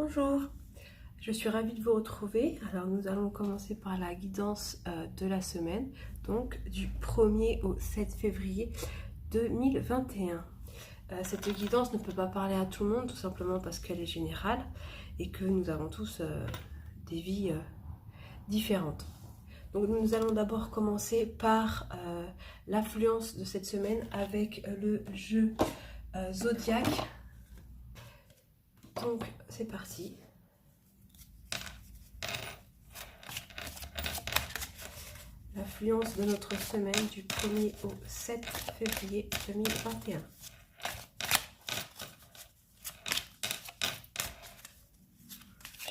Bonjour, je suis ravie de vous retrouver. Alors nous allons commencer par la guidance de la semaine, donc du 1er au 7 février 2021. Cette guidance ne peut pas parler à tout le monde, tout simplement parce qu'elle est générale et que nous avons tous des vies différentes. Donc nous allons d'abord commencer par l'affluence de cette semaine avec le jeu Zodiac. Donc c'est parti. L'affluence de notre semaine du 1er au 7 février 2021.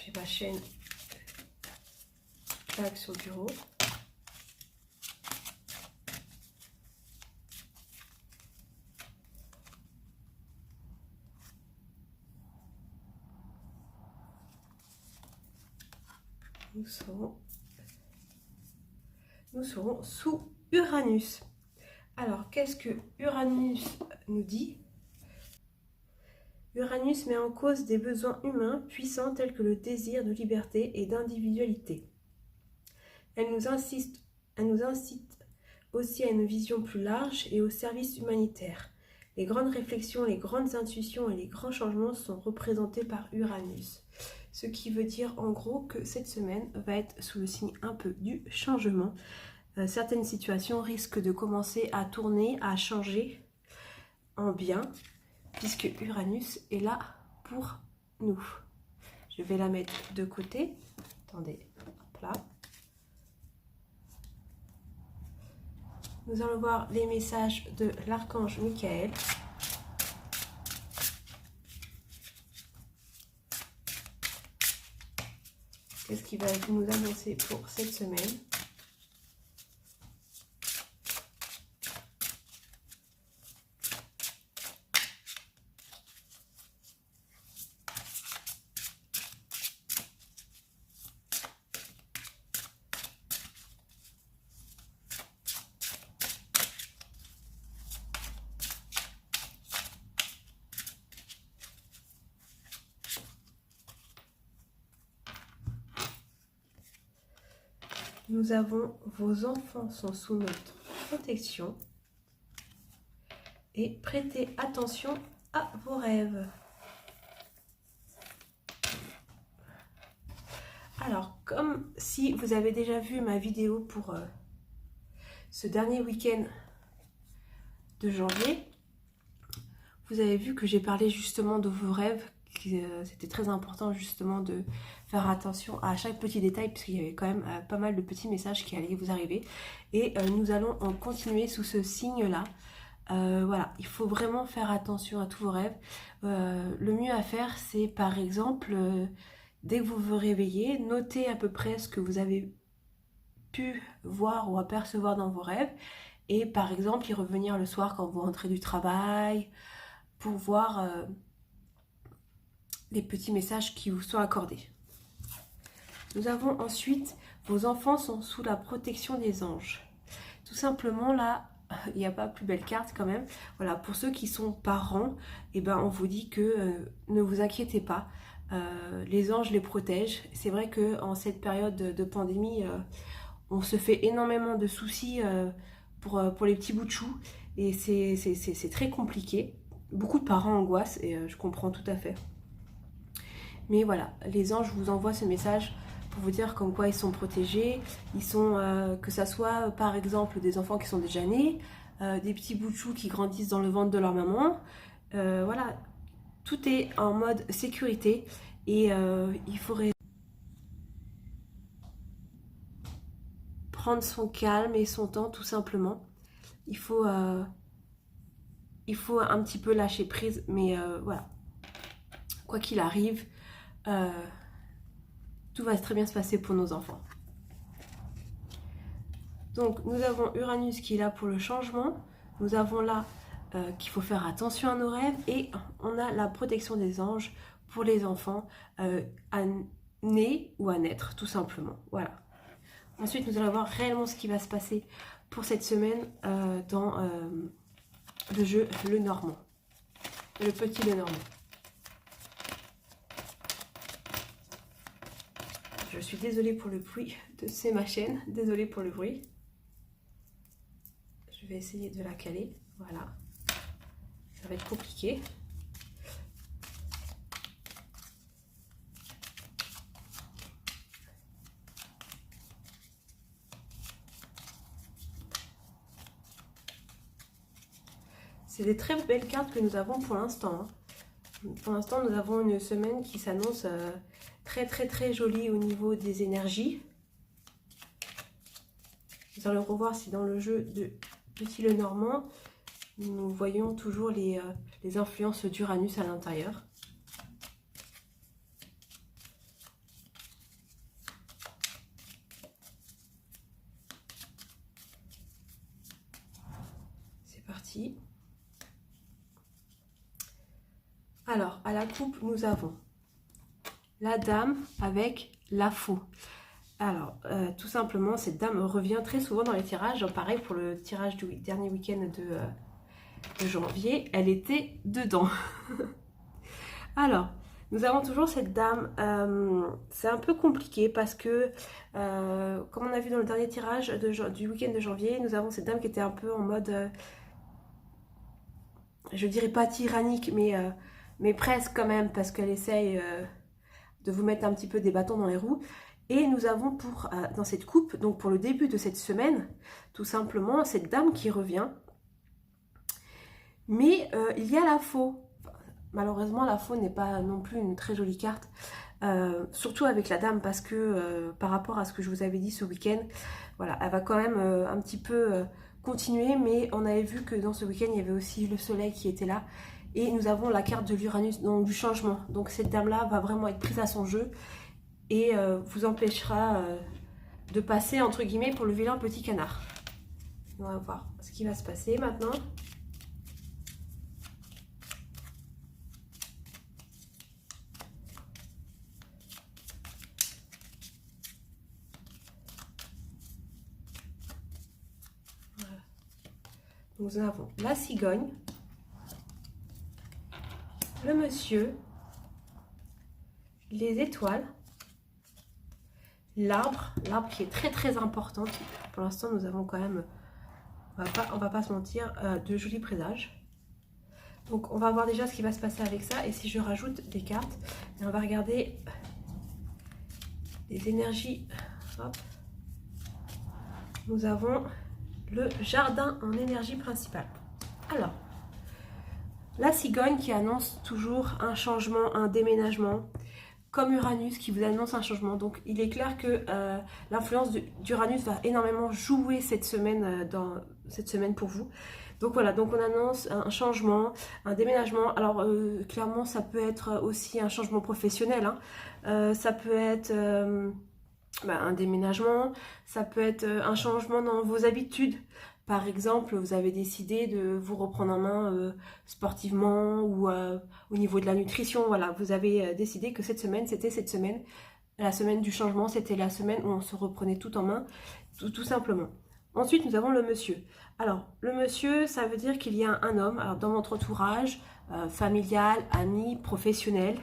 J'ai ma chaîne plaque sur le bureau. Nous serons sous Uranus. Alors, qu'est-ce que Uranus nous dit? Uranus met en cause des besoins humains puissants tels que le désir de liberté et d'individualité. Elle nous incite aussi à une vision plus large et au service humanitaire. Les grandes réflexions, les grandes intuitions et les grands changements sont représentés par Uranus. Ce qui veut dire en gros que cette semaine va être sous le signe un peu du changement. Certaines situations risquent de commencer à tourner, à changer en bien, puisque Uranus est là pour nous. Je vais la mettre de côté. Attendez, hop là. Nous allons voir les messages de l'archange Michael. Qu'est-ce qu'il va nous annoncer pour cette semaine? Nous avons vos enfants sont sous notre protection et prêtez attention à vos rêves. Alors, comme si vous avez déjà vu ma vidéo pour ce dernier week-end de janvier, vous avez vu que j'ai parlé justement de vos rêves. C'était très important justement de faire attention à chaque petit détail puisqu'il y avait quand même pas mal de petits messages qui allaient vous arriver et nous allons en continuer sous ce signe là. Voilà, il faut vraiment faire attention à tous vos rêves. Le mieux à faire, c'est par exemple dès que vous vous réveillez, notez à peu près ce que vous avez pu voir ou apercevoir dans vos rêves et par exemple y revenir le soir quand vous rentrez du travail pour voir les petits messages qui vous sont accordés. Nous avons ensuite, vos enfants sont sous la protection des anges. Tout simplement là, il n'y a pas plus belle carte quand même. Voilà, pour ceux qui sont parents, eh ben, on vous dit que ne vous inquiétez pas. Les anges les protègent. C'est vrai qu'en cette période de pandémie, on se fait énormément de soucis pour les petits bouts de chou. Et c'est très compliqué. Beaucoup de parents angoissent et je comprends tout à fait. Mais voilà, les anges vous envoient ce message pour vous dire comme quoi ils sont protégés. Ils sont, que ça soit par exemple des enfants qui sont déjà nés, des petits bouts de chou qui grandissent dans le ventre de leur maman. Voilà, tout est en mode sécurité et il faudrait prendre son calme et son temps tout simplement. Il faut un petit peu lâcher prise, mais voilà, quoi qu'il arrive, tout va très bien se passer pour nos enfants. Donc nous avons Uranus qui est là pour le changement, nous avons là qu'il faut faire attention à nos rêves et on a la protection des anges pour les enfants à naître ou à naître tout simplement. Voilà. Ensuite nous allons voir réellement ce qui va se passer pour cette semaine dans le jeu Le Normand, le petit Le Normand. Je suis désolée pour le bruit, c'est ma chaîne, désolée pour le bruit. Je vais essayer de la caler, voilà. Ça va être compliqué. C'est des très belles cartes que nous avons pour l'instant. Pour l'instant, nous avons une semaine qui s'annonce très jolie au niveau des énergies. Nous allons revoir si dans le jeu de Petit le Normand, nous voyons toujours les influences d'Uranus à l'intérieur. C'est parti. Alors, à la coupe, nous avons la dame avec la faux. Alors, tout simplement, cette dame revient très souvent dans les tirages. Pareil pour le tirage du dernier week-end de janvier, elle était dedans. Alors, nous avons toujours cette dame. C'est un peu compliqué parce que, comme on a vu dans le dernier tirage du week-end de janvier, nous avons cette dame qui était un peu en mode, je dirais pas tyrannique, mais presque quand même, parce qu'elle essaye de vous mettre un petit peu des bâtons dans les roues. Et nous avons dans cette coupe, donc pour le début de cette semaine, tout simplement cette dame qui revient. Mais il y a la faux. Malheureusement, la faux n'est pas non plus une très jolie carte. Surtout avec la dame, parce que par rapport à ce que je vous avais dit ce week-end, voilà, elle va quand même un petit peu continuer. Mais on avait vu que dans ce week-end, il y avait aussi le soleil qui était là. Et nous avons la carte de l'Uranus, donc du changement. Donc cette dame-là va vraiment être prise à son jeu et vous empêchera de passer, entre guillemets, pour le vilain petit canard. On va voir ce qui va se passer maintenant. Voilà. Nous avons la cigogne, le monsieur, les étoiles, l'arbre qui est très important. Pour l'instant, nous avons quand même, on va pas se mentir, de jolis présages. Donc, on va voir déjà ce qui va se passer avec ça. Et si je rajoute des cartes, on va regarder les énergies. Hop. Nous avons le jardin en énergie principale. Alors, la cigogne qui annonce toujours un changement, un déménagement, comme Uranus qui vous annonce un changement. Donc il est clair que l'influence d'Uranus va énormément jouer cette semaine, pour vous. Donc voilà, donc on annonce un changement, un déménagement. Alors clairement ça peut être aussi un changement professionnel, hein. Ça peut être un déménagement, ça peut être un changement dans vos habitudes. Par exemple, vous avez décidé de vous reprendre en main sportivement ou au niveau de la nutrition. Voilà, vous avez décidé que cette semaine, c'était cette semaine. La semaine du changement, c'était la semaine où on se reprenait tout en main, tout simplement. Ensuite, nous avons le monsieur. Alors, le monsieur, ça veut dire qu'il y a un homme, alors dans votre entourage, familial, ami, professionnel.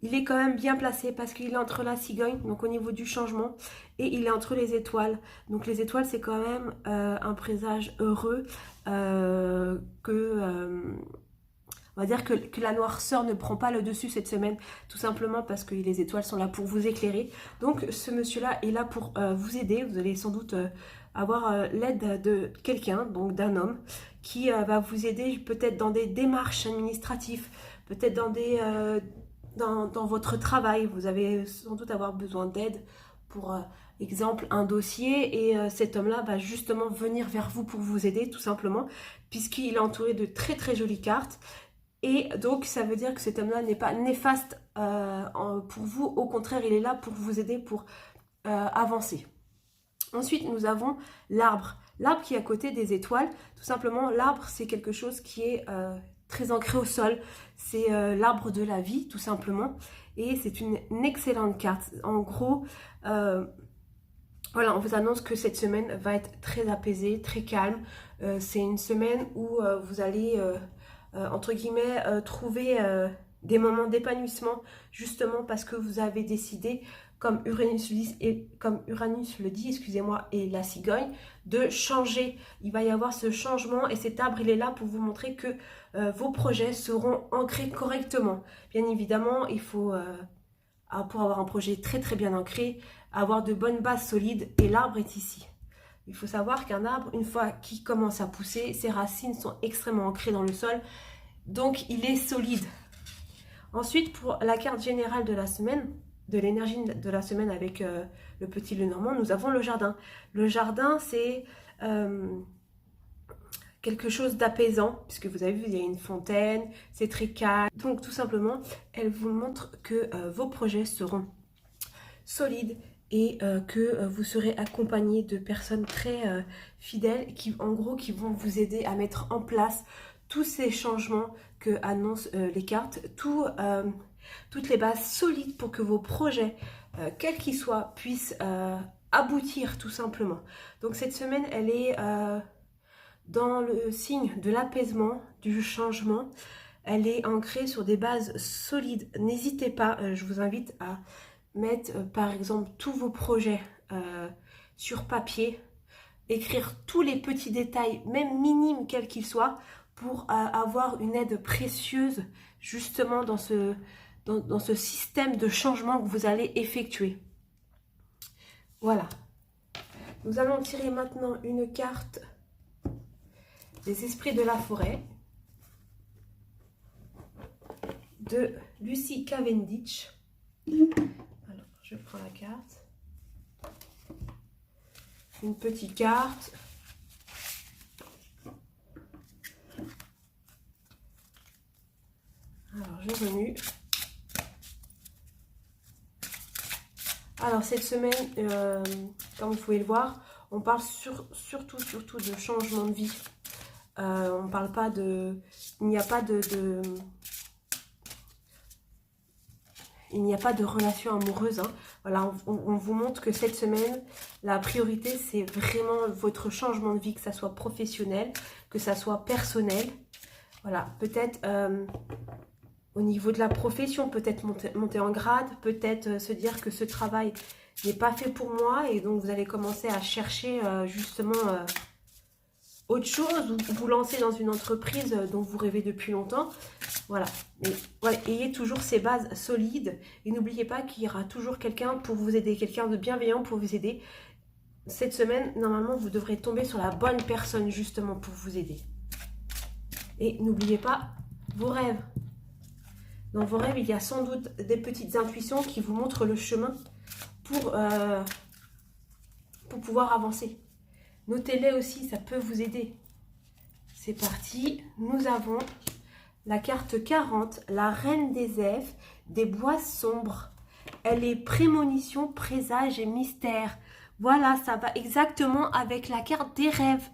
Il est quand même bien placé parce qu'il est entre la cigogne, donc au niveau du changement, et il est entre les étoiles. Donc les étoiles, c'est quand même un présage heureux, on va dire que la noirceur ne prend pas le dessus cette semaine, tout simplement parce que les étoiles sont là pour vous éclairer. Donc ce monsieur-là est là pour vous aider. Vous allez sans doute avoir l'aide de quelqu'un, donc d'un homme, qui va vous aider peut-être dans des démarches administratives, peut-être dans des... Dans votre travail, vous allez sans doute avoir besoin d'aide pour exemple un dossier, et cet homme-là va justement venir vers vous pour vous aider tout simplement, puisqu'il est entouré de très jolies cartes. Et donc ça veut dire que cet homme-là n'est pas néfaste pour vous, au contraire il est là pour vous aider, pour avancer. Ensuite nous avons l'arbre, l'arbre qui est à côté des étoiles. Tout simplement, l'arbre c'est quelque chose qui est très ancré au sol, c'est l'arbre de la vie tout simplement, et c'est une excellente carte. En gros, voilà, on vous annonce que cette semaine va être très apaisée, très calme. C'est une semaine où vous allez entre guillemets, trouver des moments d'épanouissement, justement parce que vous avez décidé, comme Uranus le dit, excusez-moi, et la cigogne, de changer. Il va y avoir ce changement et cet arbre, il est là pour vous montrer que vos projets seront ancrés correctement. Bien évidemment, il faut, pour avoir un projet très très bien ancré, avoir de bonnes bases solides, et l'arbre est ici. Il faut savoir qu'un arbre, une fois qu'il commence à pousser, ses racines sont extrêmement ancrées dans le sol, donc il est solide. Ensuite, pour la carte générale de la semaine, de l'énergie de la semaine avec le petit Lenormand, nous avons le jardin. Le jardin, c'est quelque chose d'apaisant, puisque vous avez vu, il y a une fontaine, c'est très calme. Donc tout simplement, elle vous montre que vos projets seront solides et que vous serez accompagné de personnes très fidèles qui, en gros, qui vont vous aider à mettre en place tous ces changements que annoncent les cartes, toutes les bases solides pour que vos projets, quels qu'ils soient, puissent aboutir tout simplement. Donc cette semaine, elle est dans le signe de l'apaisement, du changement. Elle est ancrée sur des bases solides. N'hésitez pas, je vous invite à mettre par exemple tous vos projets sur papier, écrire tous les petits détails, même minimes quels qu'ils soient, pour avoir une aide précieuse justement dans ce système de changement que vous allez effectuer. Voilà. Nous allons tirer maintenant une carte des esprits de la forêt de Lucy Cavendish. Alors, je prends la carte. Une petite carte. Alors, je remue. Alors, cette semaine, comme vous pouvez le voir, on parle surtout de changement de vie. On ne parle pas de... Il n'y a pas de relation amoureuse. Hein. Voilà, on vous montre que cette semaine, la priorité, c'est vraiment votre changement de vie, que ça soit professionnel, que ça soit personnel. Voilà, peut-être au niveau de la profession, peut-être monter en grade, peut-être se dire que ce travail n'est pas fait pour moi et donc vous allez commencer à chercher justement autre chose ou vous lancer dans une entreprise dont vous rêvez depuis longtemps. Voilà, mais voilà, ayez toujours ces bases solides et n'oubliez pas qu'il y aura toujours quelqu'un pour vous aider, quelqu'un de bienveillant pour vous aider. Cette semaine, normalement, vous devrez tomber sur la bonne personne justement pour vous aider. Et n'oubliez pas vos rêves. Dans vos rêves, il y a sans doute des petites intuitions qui vous montrent le chemin pour pouvoir avancer. Notez-les aussi, ça peut vous aider. C'est parti, nous avons la carte 40, la reine des elfes, des bois sombres. Elle est prémonition, présage et mystère. Voilà, ça va exactement avec la carte des rêves.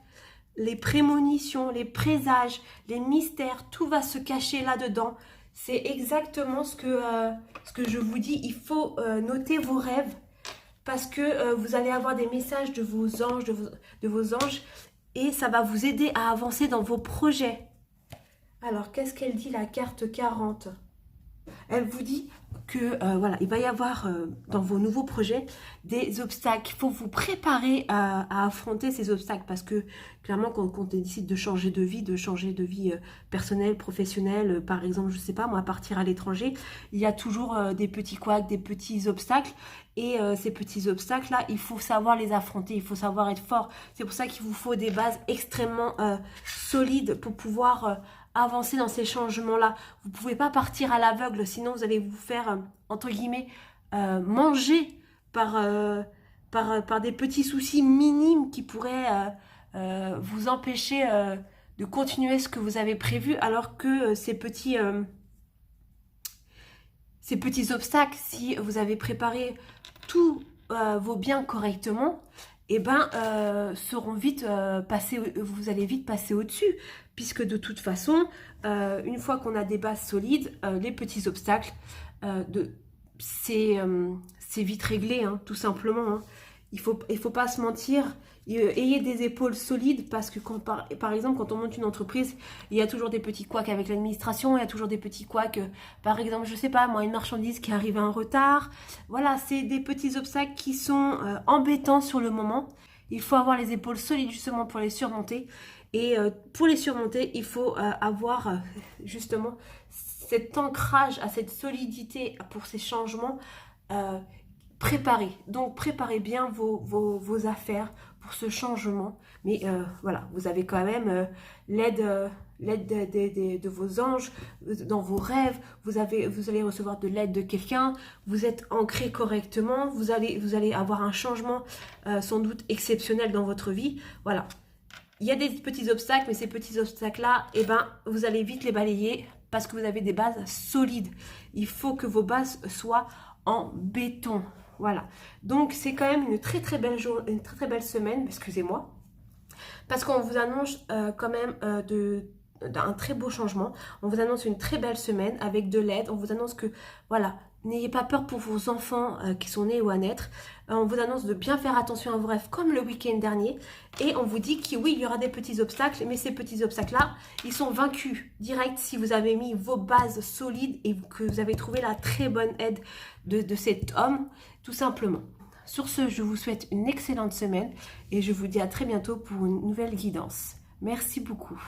Les prémonitions, les présages, les mystères, tout va se cacher là-dedans. C'est exactement ce que je vous dis. Il faut noter vos rêves parce que vous allez avoir des messages de vos anges, de vos anges et ça va vous aider à avancer dans vos projets. Alors, qu'est-ce qu'elle dit la carte 40 ? Elle vous dit que voilà, il va y avoir dans vos nouveaux projets des obstacles. Il faut vous préparer à affronter ces obstacles parce que clairement quand on décide de changer de vie, personnelle, professionnelle, par exemple, je sais pas moi, partir à l'étranger, il y a toujours des petits couacs, des petits obstacles et ces petits obstacles là, il faut savoir les affronter, il faut savoir être fort. C'est pour ça qu'il vous faut des bases extrêmement solides pour pouvoir avancer dans ces changements-là. Vous ne pouvez pas partir à l'aveugle, sinon vous allez vous faire, entre guillemets, manger par des petits soucis minimes qui pourraient vous empêcher de continuer ce que vous avez prévu, alors que ces petits obstacles, si vous avez préparé tous vos biens correctement, eh ben, seront vite vous allez vite passer au-dessus, puisque de toute façon, une fois qu'on a des bases solides, les petits obstacles, c'est vite réglé, hein, tout simplement. Hein. Il faut pas se mentir, ayez des épaules solides parce que par exemple quand on monte une entreprise, il y a toujours des petits couacs avec l'administration, il y a toujours des petits couacs, par exemple je sais pas moi, une marchandise qui arrive en retard, voilà, c'est des petits obstacles qui sont embêtants sur le moment. Il faut avoir les épaules solides justement pour les surmonter. Et pour les surmonter, il faut avoir justement cet ancrage à cette solidité pour ces changements préparés. Donc préparez bien vos affaires pour ce changement. Mais voilà, vous avez quand même l'aide de vos anges dans vos rêves. Vous allez recevoir de l'aide de quelqu'un. Vous êtes ancré correctement. Vous allez avoir un changement sans doute exceptionnel dans votre vie. Voilà. Il y a des petits obstacles, mais ces petits obstacles-là, eh ben, vous allez vite les balayer parce que vous avez des bases solides. Il faut que vos bases soient en béton. Voilà. Donc, c'est quand même une très très belle semaine, excusez-moi, parce qu'on vous annonce quand même d'un très beau changement. On vous annonce une très belle semaine avec de l'aide. On vous annonce que, voilà, n'ayez pas peur pour vos enfants qui sont nés ou à naître. On vous annonce de bien faire attention à vos rêves comme le week-end dernier. Et on vous dit que oui, il y aura des petits obstacles, mais ces petits obstacles-là, ils sont vaincus direct si vous avez mis vos bases solides et que vous avez trouvé la très bonne aide de cet homme, tout simplement. Sur ce, je vous souhaite une excellente semaine et je vous dis à très bientôt pour une nouvelle guidance. Merci beaucoup.